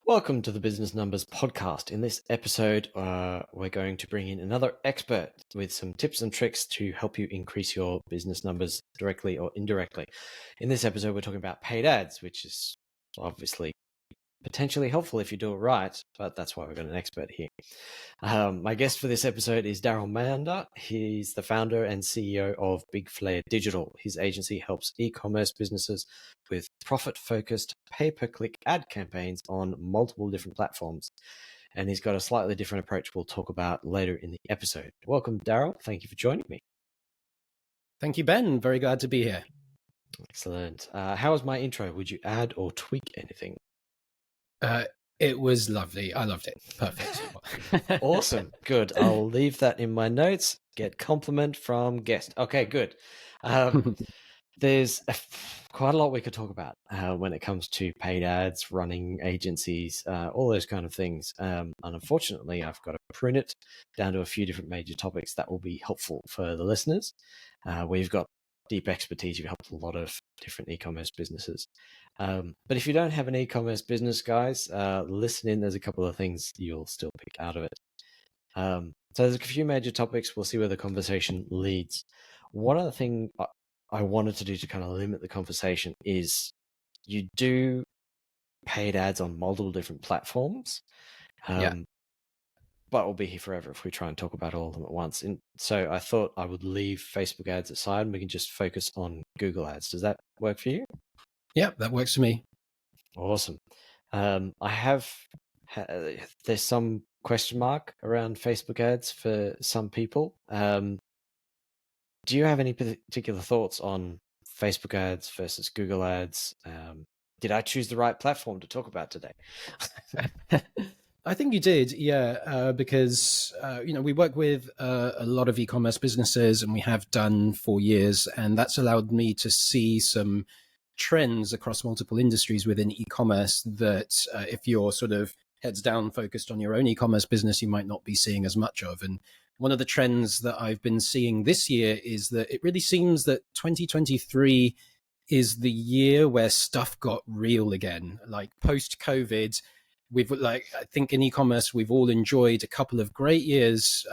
Welcome to the Business Numbers Podcast. In this episode, we're going to bring in another expert with some tips and tricks to help you increase your business numbers directly or indirectly. In this episode, we're talking about paid ads, which is obviously potentially helpful if you do it right, but that's why we've got an expert here. My guest for this episode is Darrell Mander. He's the founder and CEO of Big Flare Digital. His agency helps e-commerce businesses with profit-focused pay-per-click ad campaigns on multiple different platforms. And he's got a slightly different approach we'll talk about later in the episode. Welcome, Darrell. Thank you for joining me. Thank you, Ben. Very glad to be here. Excellent. How was my intro? Would you add or tweak anything? It was lovely. I loved it. Perfect. Awesome. Good. I'll leave that in my notes. Get compliment from guest. Okay, good. There's quite a lot we could talk about when it comes to paid ads, running agencies, all those kind of things. And unfortunately, I've got to print it down to a few different major topics that will be helpful for the listeners. We've got deep expertise. You've helped a lot of different e-commerce businesses. But if you don't have an e-commerce business, guys, listen in. There's a couple of things you'll still pick out of it. So there's a few major topics. We'll see where the conversation leads. One other thing I wanted to do to kind of limit the conversation is you do paid ads on multiple different platforms. But we'll be here forever if we try and talk about all of them at once. And so I thought I would leave Facebook ads aside and we can just focus on Google ads. Does that work for you? Yeah, that works for me. Awesome. There's some question mark around Facebook ads for some people. Do you have any particular thoughts on Facebook ads versus Google ads? Did I choose the right platform to talk about today? I think you did, yeah, because we work with a lot of e-commerce businesses, and we have done for years, and that's allowed me to see some trends across multiple industries within e-commerce that if you're sort of heads down focused on your own e-commerce business, you might not be seeing as much of. And one of the trends that I've been seeing this year is that it really seems that 2023 is the year where stuff got real again, like post-COVID. I think in e-commerce, we've all enjoyed a couple of great years,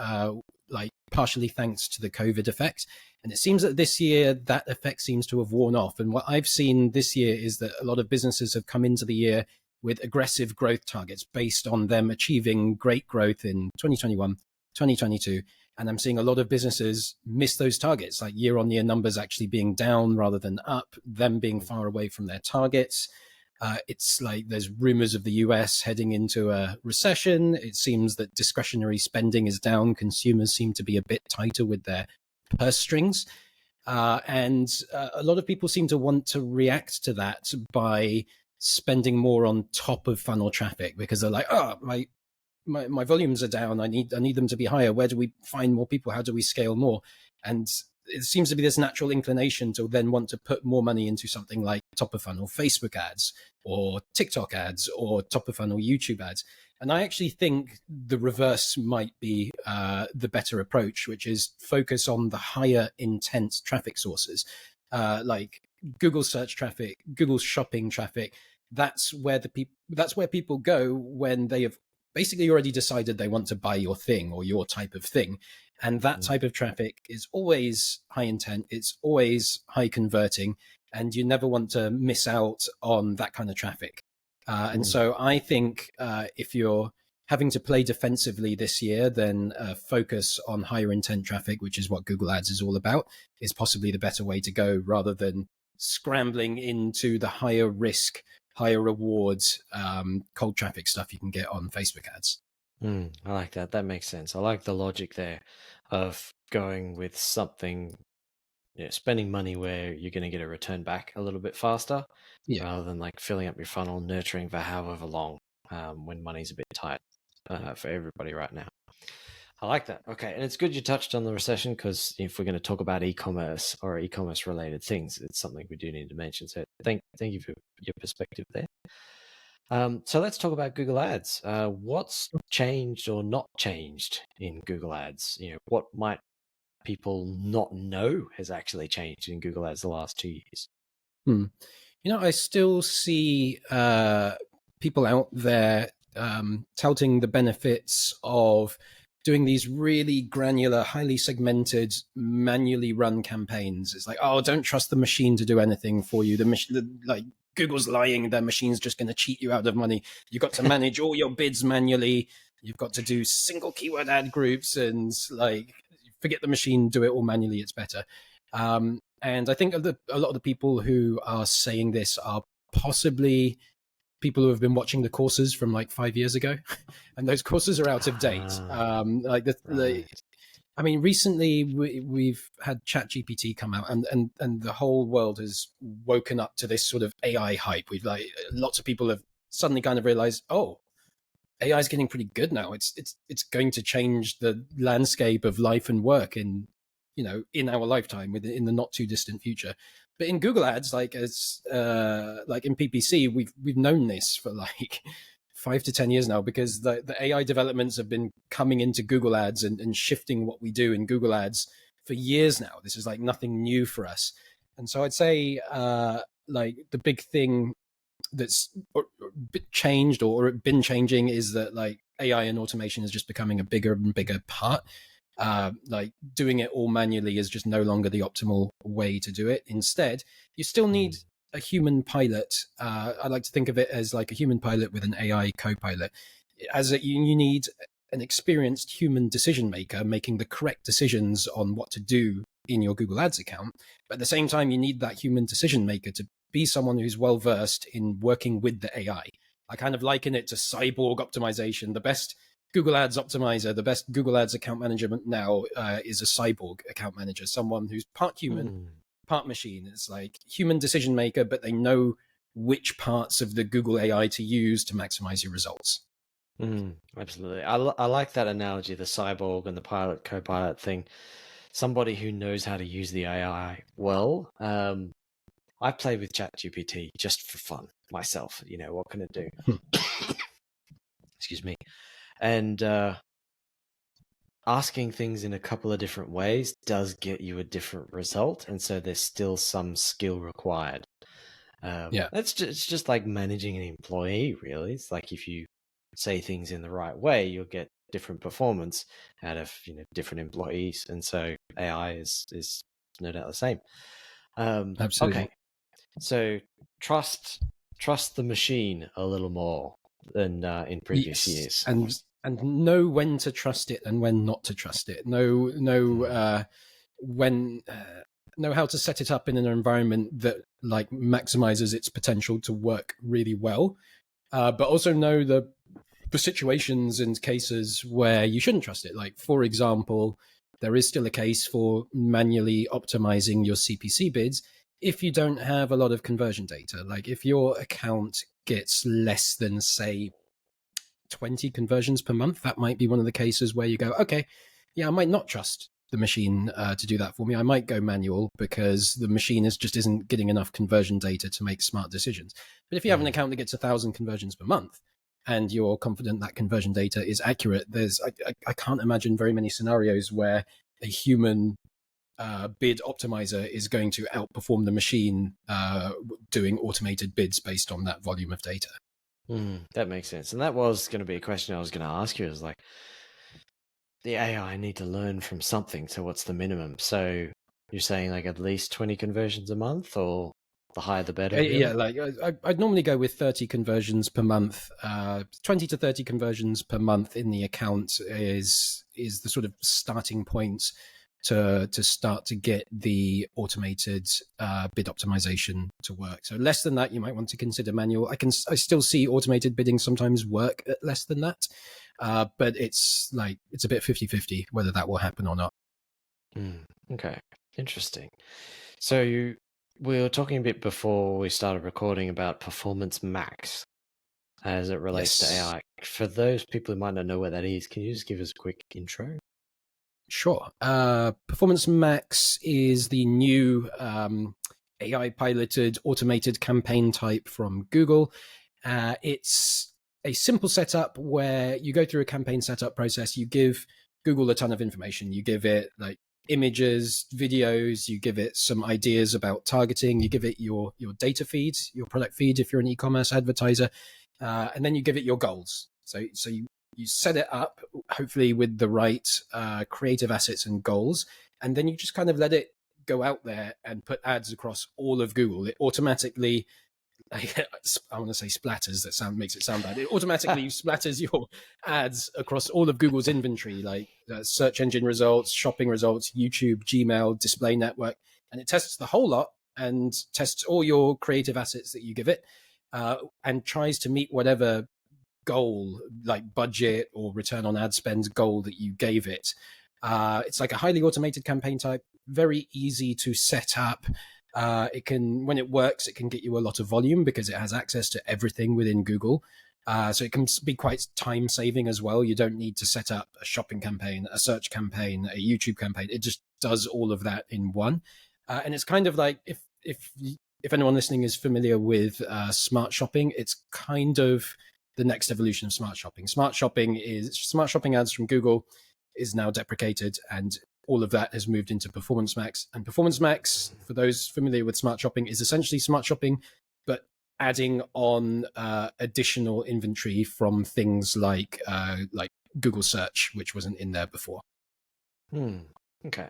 partially thanks to the COVID effect. And it seems that this year, that effect seems to have worn off. And what I've seen this year is that a lot of businesses have come into the year with aggressive growth targets based on them achieving great growth in 2021, 2022. And I'm seeing a lot of businesses miss those targets, like year-on-year numbers actually being down rather than up, them being far away from their targets. It's like there's rumors of the US heading into a recession. It seems that discretionary spending is down. Consumers seem to be a bit tighter with their purse strings. And a lot of people seem to want to react to that by spending more on top of funnel traffic, because they're like, oh, my volumes are down. I need them to be higher. Where do we find more people? How do we scale more? And it seems to be this natural inclination to then want to put more money into something like top of funnel Facebook ads or TikTok ads or top of funnel YouTube ads. And I actually think the reverse might be the better approach, which is focus on the higher intent traffic sources, like Google search traffic, Google shopping traffic. That's where people go when they have basically already decided they want to buy your thing or your type of thing. And that type of traffic is always high intent. It's always high converting, and you never want to miss out on that kind of traffic. And so I think if you're having to play defensively this year, then focus on higher intent traffic, which is what Google Ads is all about, is possibly the better way to go, rather than scrambling into the higher risk, higher rewards, cold traffic stuff you can get on Facebook ads. I like that. That makes sense. I like the logic there of going with something, spending money where you're going to get a return back a little bit faster, rather than like filling up your funnel, nurturing for however long when money's a bit tight for everybody right now. I like that. Okay. And it's good you touched on the recession, because if we're going to talk about e-commerce or e-commerce related things, it's something we do need to mention. So thank you for your perspective there. So let's talk about Google Ads. What's changed or not changed in Google Ads? What might people not know has actually changed in Google Ads the last 2 years? I still see people out there touting the benefits of doing these really granular, highly segmented, manually run campaigns. It's like, oh, don't trust the machine to do anything for you. Like Google's lying, their machine's just going to cheat you out of money. You've got to manage all your bids manually. You've got to do single keyword ad groups, and like, forget the machine, do it all manually. It's better. And I think a lot of the people who are saying this are possibly people who have been watching the courses from like 5 years ago, and those courses are out of date. I mean, recently we've had ChatGPT come out, and the whole world has woken up to this sort of AI hype. We've like, lots of people have suddenly kind of realized, oh, AI is getting pretty good now. It's going to change the landscape of life and work in our lifetime, in the not too distant future. But in Google Ads, like in PPC, we've known this for like 5 to 10 years now, because the AI developments have been coming into Google Ads and shifting what we do in Google Ads for years now. This is like nothing new for us. And so I'd say like the big thing that's changed or been changing is that like AI and automation is just becoming a bigger and bigger part. Like doing it all manually is just no longer the optimal way to do it. Instead, you still need a human pilot. I like to think of it as like a human pilot with an AI co-pilot. You need an experienced human decision maker making the correct decisions on what to do in your Google Ads account. But at the same time, you need that human decision maker to be someone who's well versed in working with the AI. I kind of liken it to cyborg optimization. The best Google Ads optimizer, the best Google Ads account manager now is a cyborg account manager, someone who's part human, part machine. It's like human decision maker, but they know which parts of the Google AI to use to maximize your results. Absolutely. I like that analogy, the cyborg and the pilot co-pilot thing. Somebody who knows how to use the AI well. I play with ChatGPT just for fun myself. What can it do? Excuse me. And asking things in a couple of different ways does get you a different result. And so there's still some skill required. It's just like managing an employee, really. It's like if you say things in the right way, you'll get different performance out of different employees. And so AI is no doubt the same. Absolutely. Okay. So trust the machine a little more than in previous years, and know when to trust it and when not to trust it. Know how to set it up in an environment that like maximizes its potential to work really well, but also know the situations and cases where you shouldn't trust it. Like, for example, there is still a case for manually optimizing your CPC bids if you don't have a lot of conversion data. Like if your account gets less than, say, 20 conversions per month, that might be one of the cases where you go, okay, yeah, I might not trust the machine to do that for me. I might go manual because the machine just isn't getting enough conversion data to make smart decisions. But if you have an account that gets 1,000 conversions per month and you're confident that conversion data is accurate, I can't imagine very many scenarios where a human bid optimizer is going to outperform the machine doing automated bids based on that volume of data. That makes sense. And that was going to be a question I was going to ask you, is like, the AI need to learn from something. So what's the minimum? So you're saying like at least 20 conversions a month, or the higher the better? Really? Yeah, like I'd normally go with 30 conversions per month. 20 to 30 conversions per month in the account is the sort of starting point to start to get the automated bid optimization to work. So less than that, you might want to consider manual. I still see automated bidding sometimes work at less than that, but it's a bit 50-50 whether that will happen or not. Okay, interesting. So we were talking a bit before we started recording about Performance Max as it relates to AI. For those people who might not know what that is, can you just give us a quick intro? Sure. Performance Max is the new AI piloted automated campaign type from Google. It's a simple setup where you go through a campaign setup process. You give Google a ton of information. You give it like images, videos, you give it some ideas about targeting, you give it your data feed, your product feed if you're an e-commerce advertiser. and then you give it your goals. So you set it up, hopefully with the right creative assets and goals, and then you just kind of let it go out there and put ads across all of Google. It automatically, I want to say splatters. Makes it sound bad. It automatically splatters your ads across all of Google's inventory, like search engine results, shopping results, YouTube, Gmail, display network, and it tests the whole lot and tests all your creative assets that you give it, and tries to meet whatever goal, like budget or return on ad spend goal that you gave it. It's like a highly automated campaign type, very easy to set up. It can, when it works, it can get you a lot of volume because it has access to everything within Google. So it can be quite time saving as well. You don't need to set up a shopping campaign, a search campaign, a YouTube campaign. It just does all of that in one. And it's kind of like, if anyone listening is familiar with smart shopping, it's kind of the next evolution of smart shopping. Smart shopping ads from Google is now deprecated, and all of that has moved into Performance Max. And Performance Max, for those familiar with smart shopping, is essentially smart shopping, but adding on additional inventory from things like Google search, which wasn't in there before. Okay.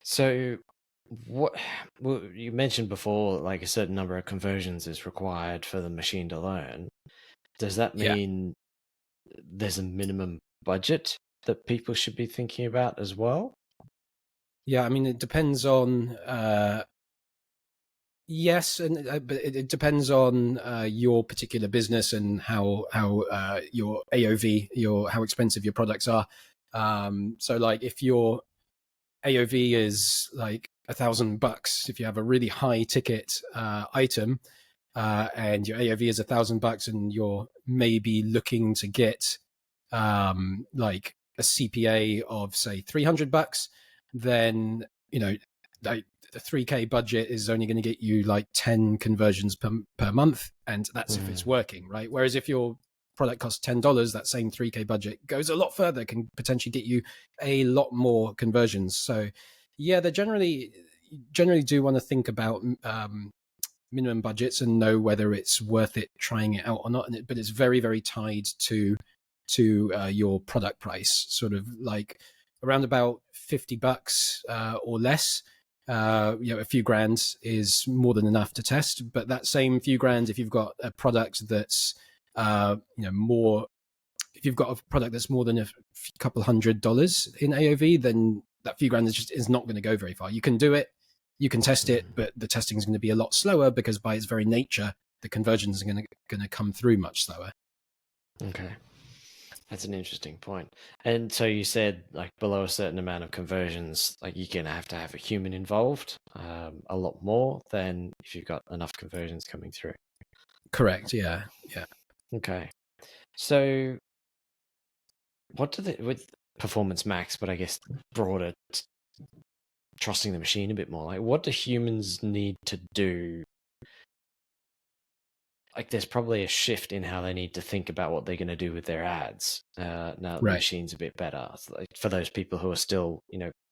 So well, you mentioned before, like a certain number of conversions is required for the machine to learn. Does that mean there's a minimum budget that people should be thinking about as well? Yeah, I mean, it depends on yes, but it depends on your particular business and how your AOV, how expensive your products are. So like if your AOV is like $1,000, if you have a really high ticket item, and your AOV is $1,000, and you're maybe looking to get like a CPA of say $300, then like the 3K budget is only going to get you like 10 conversions per month, and that's if it's working, right? Whereas if your product costs $10, that same 3K budget goes a lot further, can potentially get you a lot more conversions. So yeah, they generally do want to think about minimum budgets and know whether it's worth it trying it out or not. But it's very, very tied to your product price, sort of like around about $50 or less. A few grand is more than enough to test, but that same few grand, if you've got a product that's more, if you've got a product that's more than a couple $100 in AOV, then that few grand is not going to go very far. You can do it, you can test it, but the testing is going to be a lot slower because by its very nature, the conversions are going to come through much slower. Okay. That's an interesting point. And so you said like below a certain amount of conversions, like you're going to have a human involved a lot more than if you've got enough conversions coming through. Correct. Yeah. Okay. So what do they, with Performance Max, but I guess broader, trusting the machine a bit more, like what do humans need to do? Like there's probably a shift in how they need to think about what they're going to do with their ads now that the machine's a bit better. So like for those people who are still,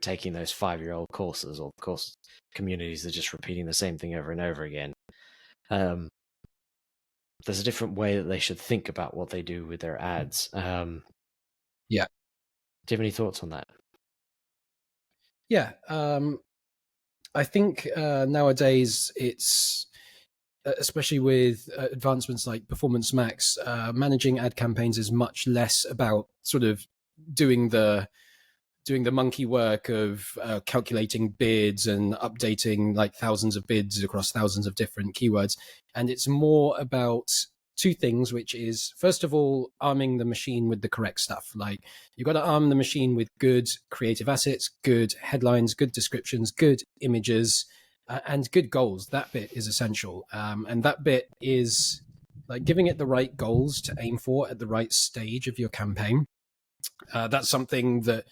taking those 5-year-old courses, or course communities that are just repeating the same thing over and over again, there's a different way that they should think about what they do with their ads. Yeah. Do you have any thoughts on that? Yeah. I think nowadays it's, especially with advancements like Performance Max, managing ad campaigns is much less about sort of doing the monkey work of calculating bids and updating like thousands of bids across thousands of different keywords. And it's more about two things, which is, first of all, arming the machine with the correct stuff. Like you've got to arm the machine with good creative assets, good headlines, good descriptions, good images, and good goals. That bit is essential. And that bit is like giving it the right goals to aim for at the right stage of your campaign. That's something that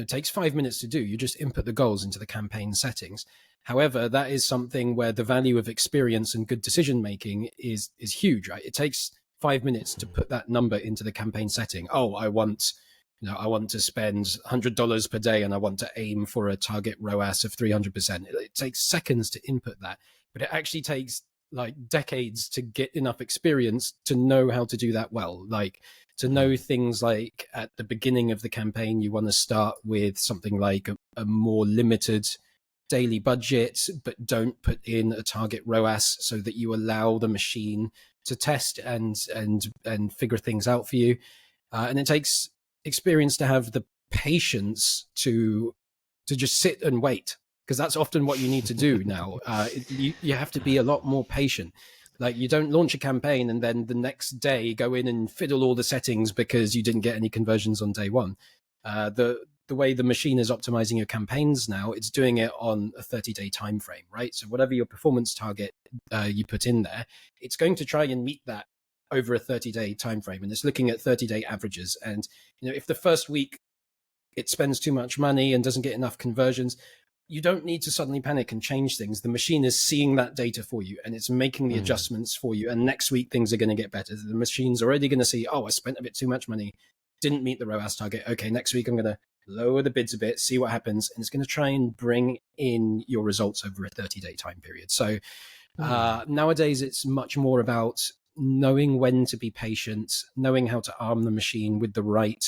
takes 5 minutes to do. You just input the goals into the campaign settings. However, that is something where the value of experience and good decision making is huge, right? It takes 5 minutes to put that number into the campaign setting. Oh, I want to spend $100 per day, and I want to aim for a target ROAS of 300%. It takes seconds to input that, but it actually takes like decades to get enough experience to know how to do that well. Like to know things like at the beginning of the campaign, you want to start with something like a more limited daily budget, but don't put in a target ROAS so that you allow the machine to test and figure things out for you. And it takes experience to have the patience to just sit and wait, because that's often what you need to do now. You have to be a lot more patient. Like you don't launch a campaign and then the next day go in and fiddle all the settings because you didn't get any conversions on day one. The way the machine is optimizing your campaigns now, it's doing it on a 30-day time frame, right? So whatever your performance target you put in there, it's going to try and meet that over a 30-day time frame, and it's looking at 30-day averages. And if the first week it spends too much money and doesn't get enough conversions, you don't need to suddenly panic and change things. The machine is seeing that data for you and it's making the adjustments for you. And next week, things are going to get better. The machine's already going to see, oh, I spent a bit too much money, didn't meet the ROAS target. Okay, next week, I'm going to lower the bids a bit, see what happens. And it's going to try and bring in your results over a 30-day time period. So nowadays, it's much more about knowing when to be patient, knowing how to arm the machine with the right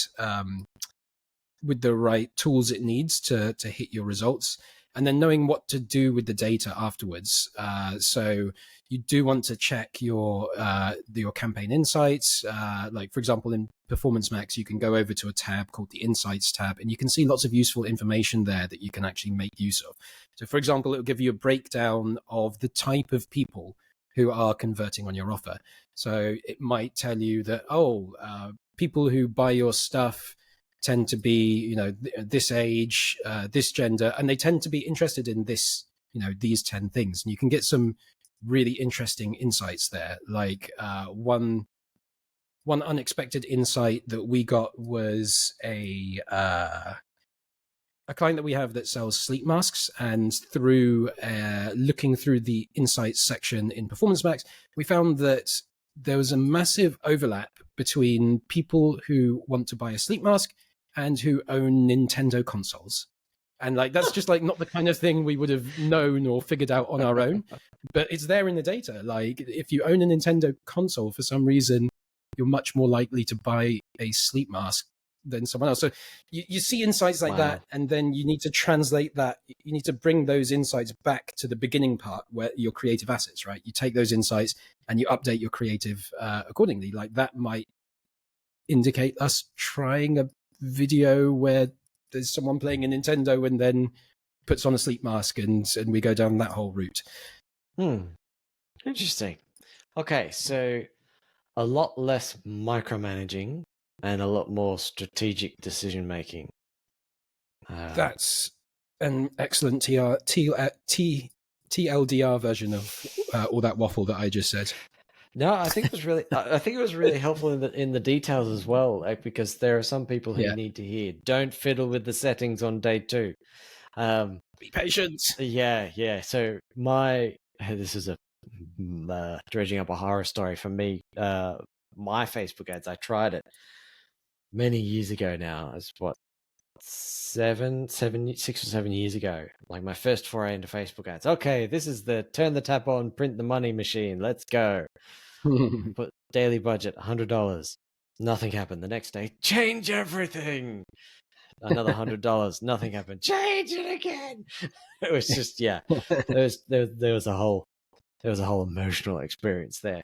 tools it needs to hit your results, and then knowing what to do with the data afterwards. So you do want to check your campaign insights. Like for example, in Performance Max, you can go over to a tab called the Insights tab, and you can see lots of useful information there that you can actually make use of. So for example, it will give you a breakdown of the type of people who are converting on your offer. So it might tell you that, people who buy your stuff tend to be, this age, this gender, and they tend to be interested in this, these 10 things. And you can get some really interesting insights there. Like one unexpected insight that we got was a client that we have that sells sleep masks, and through looking through the insights section in Performance Max, we found that there was a massive overlap between people who want to buy a sleep mask and who own Nintendo consoles. And like that's just like not the kind of thing we would have known or figured out on our own, but it's there in the data. Like if you own a Nintendo console, for some reason, you're much more likely to buy a sleep mask than someone else. So you see insights like that, and then you need to translate that. You need to bring those insights back to the beginning part where your creative assets, right? You take those insights and you update your creative accordingly. Like that might indicate us trying a video where there's someone playing a Nintendo and then puts on a sleep mask, and we go down that whole route. Interesting. Okay, so a lot less micromanaging and a lot more strategic decision making. That's an excellent TLDR version of all that waffle that I just said. No, I think it was really, helpful in the details as well, like, because there are some people who need to hear, don't fiddle with the settings on day 2. Be patient. Yeah. So this is a dredging up a horror story for me. My Facebook ads, I tried it many years ago now. It's what, 6 or 7 years ago. Like my first foray into Facebook ads. Okay, this is the turn the tap on, print the money machine. Let's go. Put daily budget $100. Nothing happened. The next day, change everything. Another $100. Nothing happened. Change it again. It was just there was a whole emotional experience there.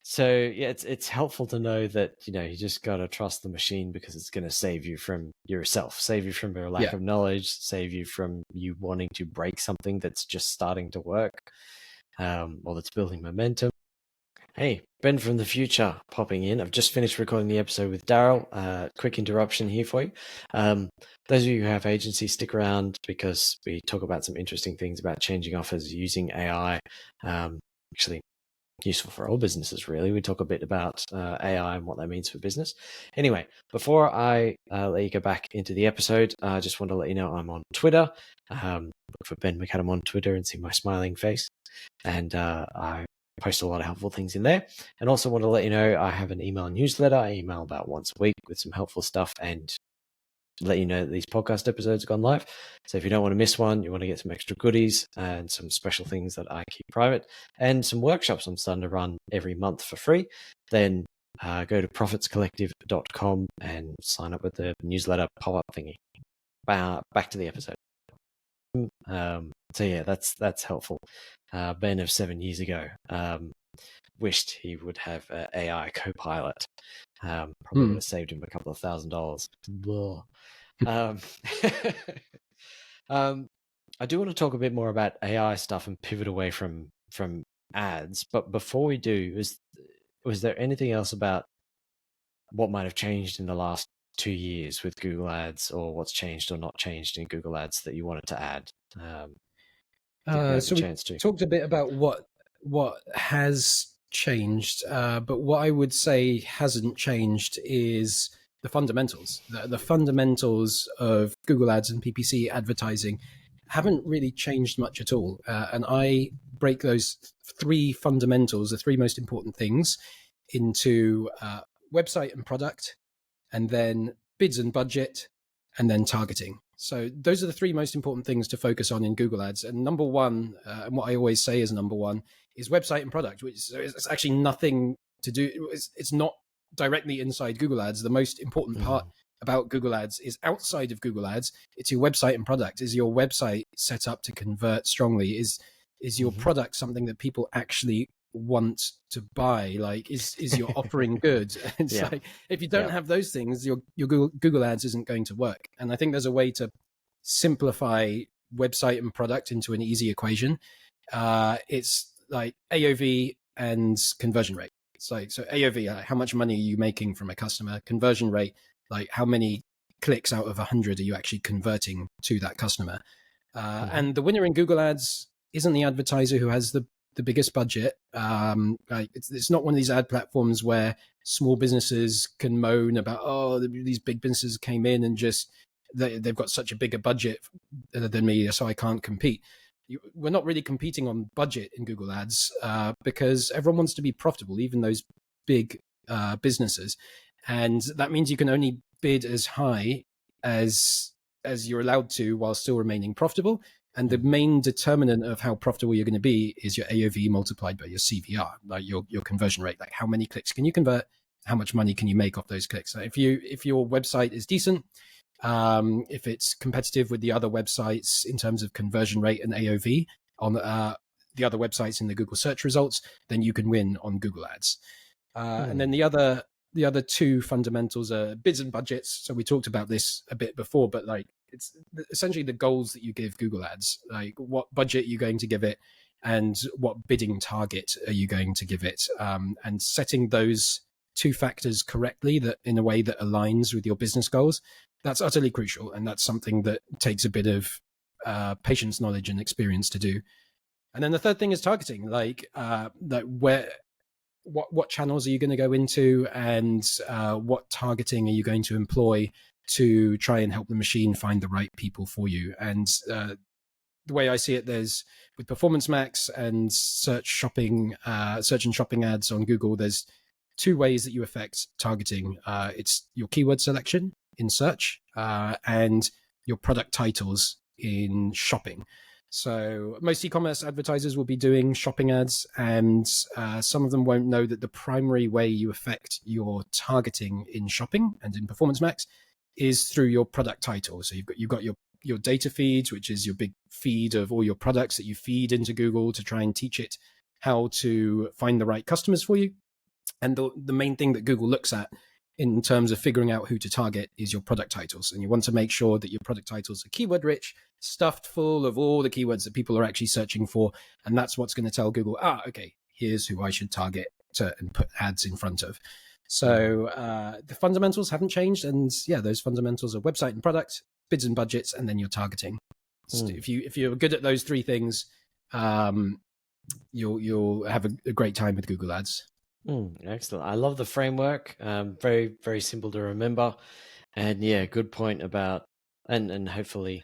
So yeah, it's helpful to know that you just gotta trust the machine, because it's going to save you from yourself, save you from your lack of knowledge, save you from you wanting to break something that's just starting to work, or that's building momentum. Hey, Ben from the future popping in. I've just finished recording the episode with Daryl. Quick interruption here for you. Those of you who have agencies, stick around, because we talk about some interesting things about changing offers using AI. Actually, useful for all businesses, really. We talk a bit about AI and what that means for business. Anyway, before I let you go back into the episode, I just want to let you know I'm on Twitter. Look for Ben McAdam on Twitter and see my smiling face. And I post a lot of helpful things in there. And also want to let you know I have an email newsletter. I email about once a week with some helpful stuff, and let you know that these podcast episodes have gone live. So if you don't want to miss one, you want to get some extra goodies and some special things that I keep private and some workshops I'm starting to run every month for free, then go to profitscollective.com and sign up with the newsletter pop-up thingy. Back to the episode. So yeah, that's helpful. Ben of 7 years ago wished he would have an AI co-pilot. Probably would have saved him a couple of $1,000s. I do want to talk a bit more about AI stuff and pivot away from ads. But before we do, was there anything else about what might have changed in the last 2 years with Google Ads, or what's changed or not changed in Google Ads that you wanted to add? Did you have So a we chance to? talked a bit about what has changed, but what I would say hasn't changed is the fundamentals. The fundamentals of Google Ads and PPC advertising haven't really changed much at all. And I break those three fundamentals, the three most important things, into website and product, and then bids and budget, and then targeting. So those are the three most important things to focus on in Google Ads. And number one, and what I always say is number one, is website and product, which is actually nothing to do. It's not directly inside Google Ads. The most important part about Google Ads is outside of Google Ads. It's your website and product. Is your website set up to convert strongly? Is your product something that people actually want to buy? Like, is your offering good? It's like, if you don't have those things, your Google Ads isn't going to work. And I think there's a way to simplify website and product into an easy equation. It's like AOV and conversion rate. It's like, so AOV, how much money are you making from a customer? Conversion rate, like how many clicks out of 100 are you actually converting to that customer? And the winner in Google Ads isn't the advertiser who has the biggest budget. It's not one of these ad platforms where small businesses can moan about, oh, these big businesses came in and just they've got such a bigger budget than me, so I can't compete. We're not really competing on budget in Google Ads because everyone wants to be profitable, even those big businesses, and that means you can only bid as high as you're allowed to while still remaining profitable. And the main determinant of how profitable you're going to be is your AOV multiplied by your CVR, like your conversion rate. Like, how many clicks can you convert? How much money can you make off those clicks? So if your website is decent, if it's competitive with the other websites in terms of conversion rate and AOV on the other websites in the Google search results, then you can win on Google Ads. And then the other two fundamentals are bids and budgets. So we talked about this a bit before, but like, it's essentially the goals that you give Google Ads, like what budget you're going to give it and what bidding target are you going to give it, and setting those two factors correctly, that in a way that aligns with your business goals. That's utterly crucial, and that's something that takes a bit of patience, knowledge, and experience to do. And then the third thing is targeting, like what channels are you going to go into, and what targeting are you going to employ to try and help the machine find the right people for you. And the way I see it, there's, with Performance Max and search and shopping ads on Google, there's two ways that you affect targeting. It's your keyword selection in search and your product titles in shopping. So most e-commerce advertisers will be doing shopping ads, and some of them won't know that the primary way you affect your targeting in shopping and in Performance Max is through your product title. So you've got your data feeds, which is your big feed of all your products that you feed into Google to try and teach it how to find the right customers for you. And the main thing that Google looks at in terms of figuring out who to target is your product titles. And you want to make sure that your product titles are keyword rich, stuffed full of all the keywords that people are actually searching for. And that's what's going to tell Google, okay, here's who I should target and put ads in front of. So the fundamentals haven't changed. And yeah, those fundamentals are website and product, bids and budgets, and then your targeting. So if you're good at those three things, you'll have a great time with Google Ads. Excellent. I love the framework. Very, very simple to remember. And yeah, good point about, and hopefully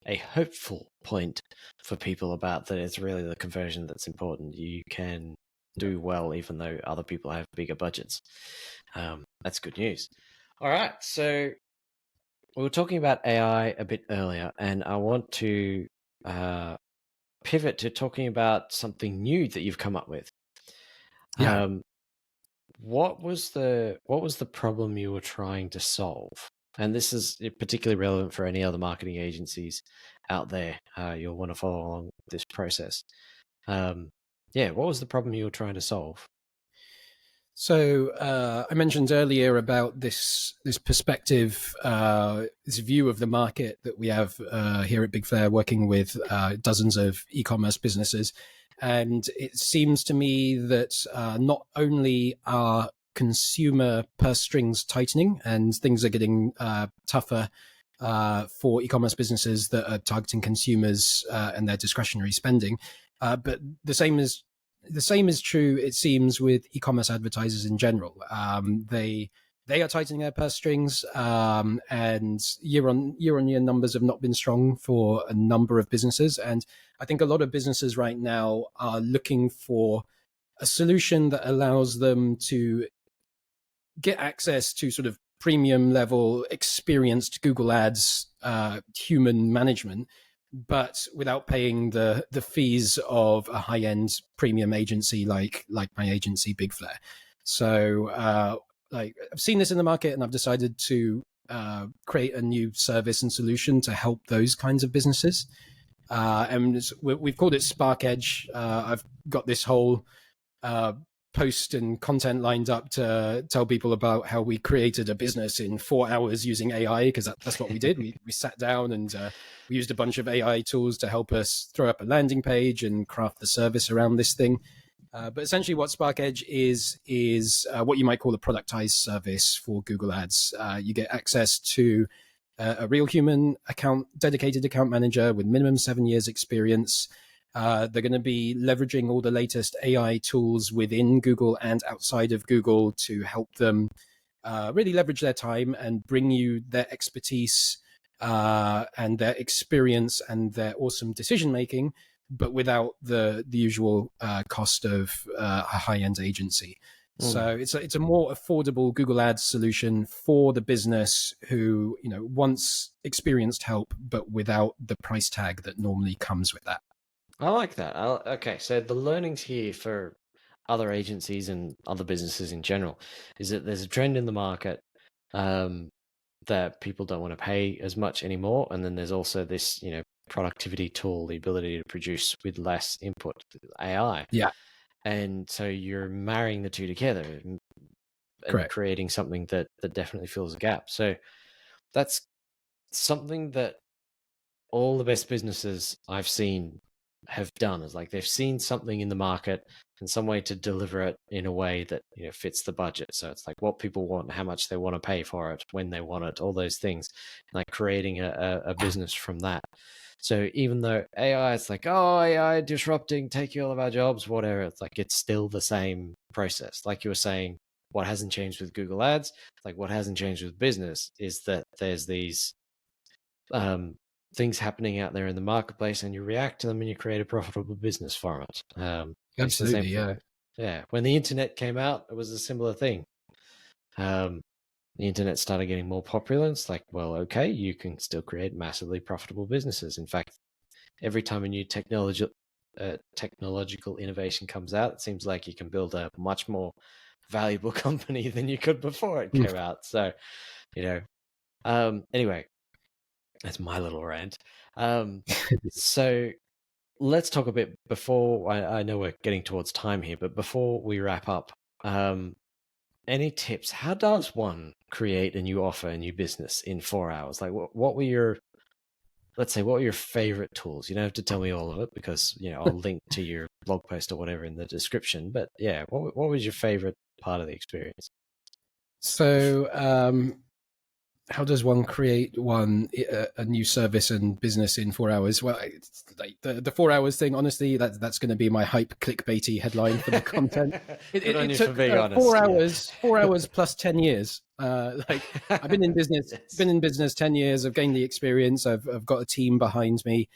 a hopeful point for people about that it's really the conversion that's important. You can do well even though other people have bigger budgets. That's good news. All right. So we were talking about AI a bit earlier, and I want to uh, pivot to talking about something new that you've come up with. Yeah. Um, what was the problem you were trying to solve? And this is particularly relevant for any other marketing agencies out there. You'll want to follow along this process. Um, yeah, what was the problem you were trying to solve? So I mentioned earlier about this perspective, this view of the market that we have here at Big Flair, working with dozens of e-commerce businesses, and it seems to me that not only are consumer purse strings tightening and things are getting tougher for e-commerce businesses that are targeting consumers and their discretionary spending, but the same is true, it seems, with e-commerce advertisers in general. They are tightening their purse strings, and year on year numbers have not been strong for a number of businesses. And I think a lot of businesses right now are looking for a solution that allows them to get access to sort of premium level experienced Google Ads human management, but without paying the fees of a high end premium agency like my agency Big Flair. So like I've seen this in the market, and I've decided to create a new service and solution to help those kinds of businesses. And we've called it Spark Edge. I've got this whole uh, post and content lined up to tell people about how we created a business in 4 hours using AI, because that's what we did. We sat down and we used a bunch of AI tools to help us throw up a landing page and craft the service around this thing. But essentially, what Spark Edge is what you might call a productized service for Google Ads. You get access to a real human dedicated account manager with minimum 7 years experience. They're going to be leveraging all the latest AI tools within Google and outside of Google to help them really leverage their time and bring you their expertise and their experience and their awesome decision making, but without the usual cost of a high end agency. So it's a more affordable Google Ads solution for the business who wants experienced help, but without the price tag that normally comes with that. I like that. Okay, so the learnings here for other agencies and other businesses in general is that there's a trend in the market um, that people don't want to pay as much anymore, and then there's also this, productivity tool, the ability to produce with less input, AI, Yeah, and so you're marrying the two together and correct. creating something that definitely fills a gap. So that's something that all the best businesses I've seen have done is like they've seen something in the market and some way to deliver it in a way that fits the budget. So it's like what people want, how much they want to pay for it, when they want it, all those things, like creating a business from that. So even though AI, it's like, oh, AI disrupting, taking all of our jobs, whatever, it's like it's still the same process. Like you were saying, what hasn't changed with Google Ads, like what hasn't changed with business is that there's these um, things happening out there in the marketplace, and you react to them and you create a profitable business from it. It's the same Absolutely, thing. yeah. Yeah, when the internet came out, it was a similar thing. Um, the internet started getting more popular. It's like, well, okay, you can still create massively profitable businesses. In fact, every time a new technological innovation comes out, it seems like you can build a much more valuable company than you could before it came out. So, you know, anyway, that's my little rant. Um, so let's talk a bit before I know we're getting towards time here, but before we wrap up, um, any tips? How does one create a new offer, a new business in 4 hours? Like, what were your, let's say, what were your favorite tools? You don't have to tell me all of it because I'll link to your blog post or whatever in the description. But yeah, what was your favorite part of the experience? So, how does one create a new service and business in 4 hours? Well, it's like the 4 hours thing. Honestly, that's going to be my hype clickbaity headline for the content. Good on It you for took being honest. 4 hours, 4 hours plus 10 years. Like I've been in business, Yes. 10 years. I've gained the experience. I've got a team behind me.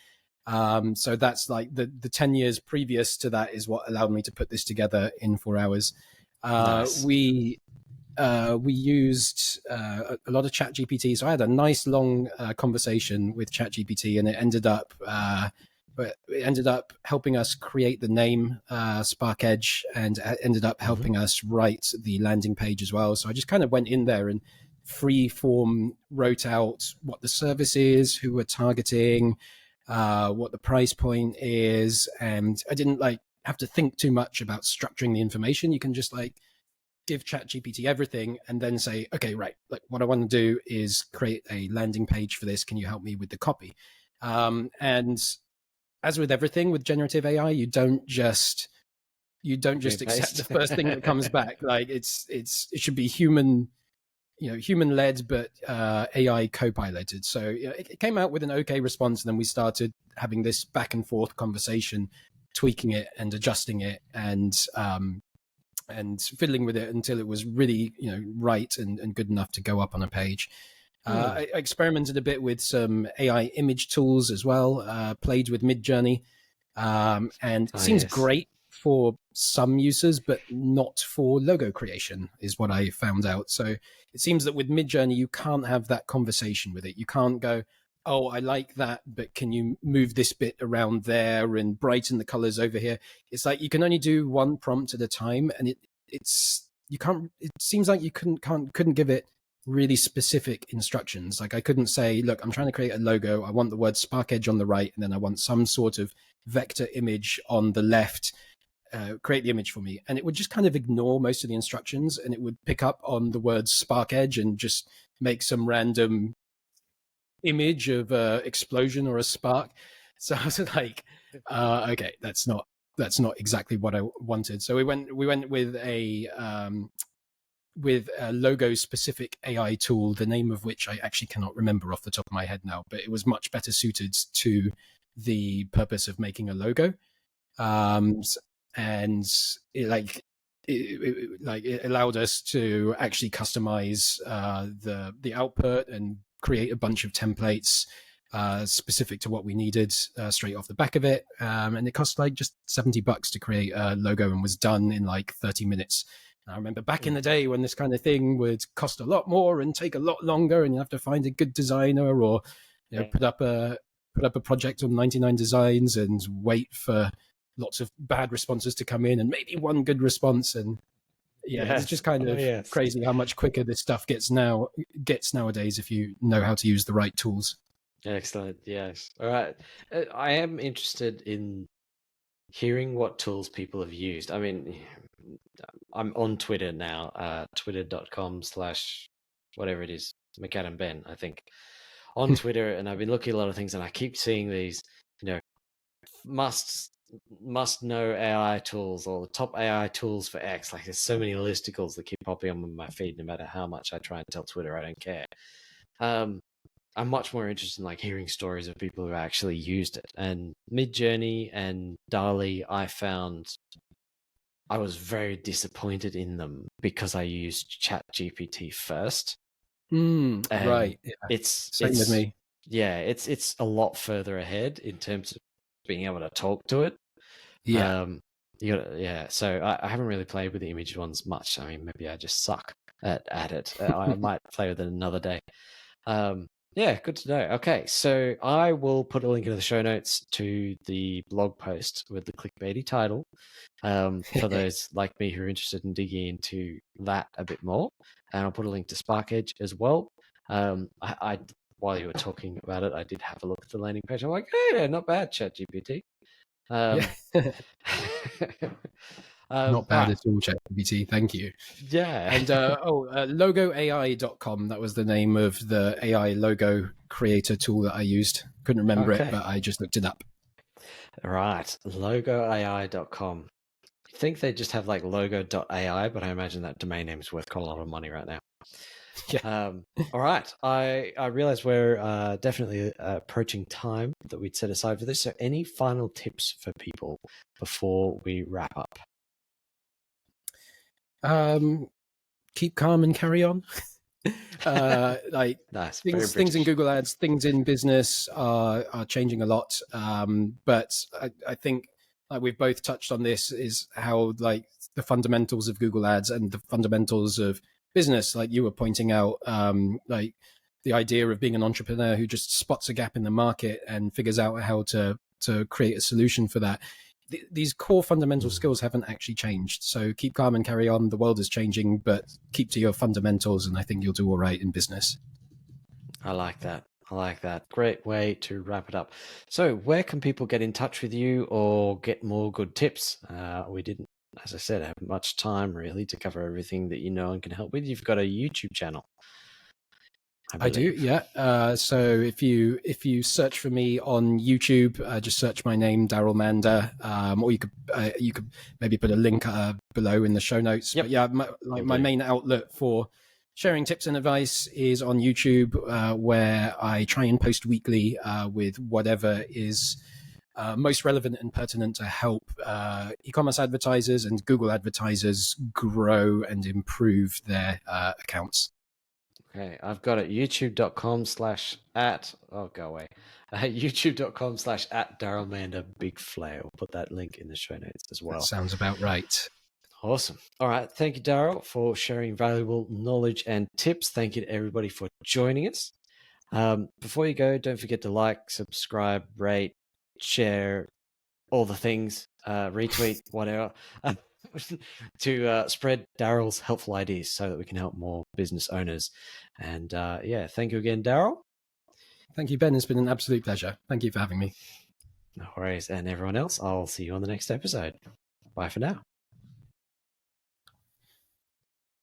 So that's like the 10 years previous to that is what allowed me to put this together in 4 hours. Nice. We we used a lot of ChatGPT. So I had a nice long conversation with ChatGPT, and it ended up helping us create the name Spark Edge, and ended up helping us write the landing page as well. So I just kind of went in there and free form wrote out what the service is, who we're targeting, what the price point is, and I didn't have to think too much about structuring the information. You can just give ChatGPT everything and then say, okay, right, what I want to do is create a landing page for this. Can you help me with the copy? And as with everything with generative AI, you don't just accept the first thing that comes back. It should be human led, but AI co-piloted. So it came out with an okay response, and then we started having this back and forth conversation, tweaking it and adjusting it, and fiddling with it until it was really right and good enough to go up on a page. I experimented a bit with some AI image tools as well, played with Midjourney, and it seems great for some users, but not for logo creation, is what I found out. So it seems that with Midjourney, you can't have that conversation with it. You can't go, oh, I like that, but can you move this bit around there and brighten the colors over here? It's like you can only do one prompt at a time, and it seems like you couldn't give it really specific instructions. Like I couldn't say, look, I'm trying to create a logo. I want the word Spark Edge on the right, and then I want some sort of vector image on the left. Create the image for me. And it would just kind of ignore most of the instructions, and it would pick up on the word Spark Edge and just make some random image of explosion or a spark. So I was like, okay, that's not exactly what I wanted. So we went with a logo specific AI tool, the name of which I actually cannot remember off the top of my head now, but it was much better suited to the purpose of making a logo. And it allowed us to actually customize the output and create a bunch of templates specific to what we needed straight off the back of it. And it cost just $70 to create a logo, and was done in 30 minutes. And I remember back in the day when this kind of thing would cost a lot more and take a lot longer, and you have to find a good designer, or put up a project on 99 Designs and wait for lots of bad responses to come in and maybe one good response. And it's just kind of crazy how much quicker this stuff gets nowadays if you know how to use the right tools. Excellent. Yes. All right. I am interested in hearing what tools people have used. I mean, I'm on Twitter now, twitter.com/whatever it is, McAdam Ben, I think, on Twitter, and I've been looking at a lot of things, and I keep seeing these, must know AI tools, or the top AI tools for X. There's so many listicles that keep popping up on my feed, no matter how much I try and tell Twitter I don't care. I'm much more interested in hearing stories of people who actually used it. And Midjourney and DALL-E, I found I was very disappointed in them because I used ChatGPT first. Right. Yeah. It's with me. Yeah, it's a lot further ahead in terms of being able to talk to it. Yeah. So I haven't really played with the image ones much. I mean, maybe I just suck at it. I might play with it another day. Yeah, good to know. Okay, so I will put a link in the show notes to the blog post with the clickbaity title for those like me who are interested in digging into that a bit more. And I'll put a link to Spark Edge as well. I while you were talking about it, I did have a look at the landing page. I'm like, hey, not bad, ChatGPT. Not bad at all, ChatGPT. Thank you. Yeah. And logoai.com, that was the name of the AI logo creator tool that I used. Couldn't remember it, but I just looked it up. Right. Logoai.com. I think they just have logo.ai, but I imagine that domain name is worth quite a lot of money right now. Yeah. All right. I realize we're definitely approaching time that we'd set aside for this. So any final tips for people before we wrap up? Keep calm and carry on. Nice. Things in Google Ads, things in business are changing a lot. But I think we've both touched on this, is how the fundamentals of Google Ads and the fundamentals of business, like you were pointing out, like the idea of being an entrepreneur who just spots a gap in the market and figures out how to create a solution for that. These core fundamental skills haven't actually changed. So keep calm and carry on. The world is changing, but keep to your fundamentals, and I think you'll do all right in business. I like that. I like that. Great way to wrap it up. So, where can people get in touch with you or get more good tips? We didn't, as I said, have much time really to cover everything that you know and can help with. You've got a YouTube channel, I do, yeah. So if you search for me on YouTube, just search my name, Darrell Mander, or you could maybe put a link below in the show notes. Yep. But yeah, my main outlet for sharing tips and advice is on YouTube, where I try and post weekly with whatever is most relevant and pertinent to help e-commerce advertisers and Google advertisers grow and improve their accounts. Okay, I've got it. YouTube.com/at. Oh, go away. YouTube.com/at Darrell Mander Big Flay. I'll put that link in the show notes as well. That sounds about right. Awesome. All right. Thank you, Daryl, for sharing valuable knowledge and tips. Thank you to everybody for joining us. Before you go, don't forget to like, subscribe, rate, share, all the things, retweet, whatever, to spread Daryl's helpful ideas so that we can help more business owners. And yeah, thank you again, Daryl. Thank you, Ben. It's been an absolute pleasure. Thank you for having me. No worries. And everyone else, I'll see you on the next episode. Bye for now.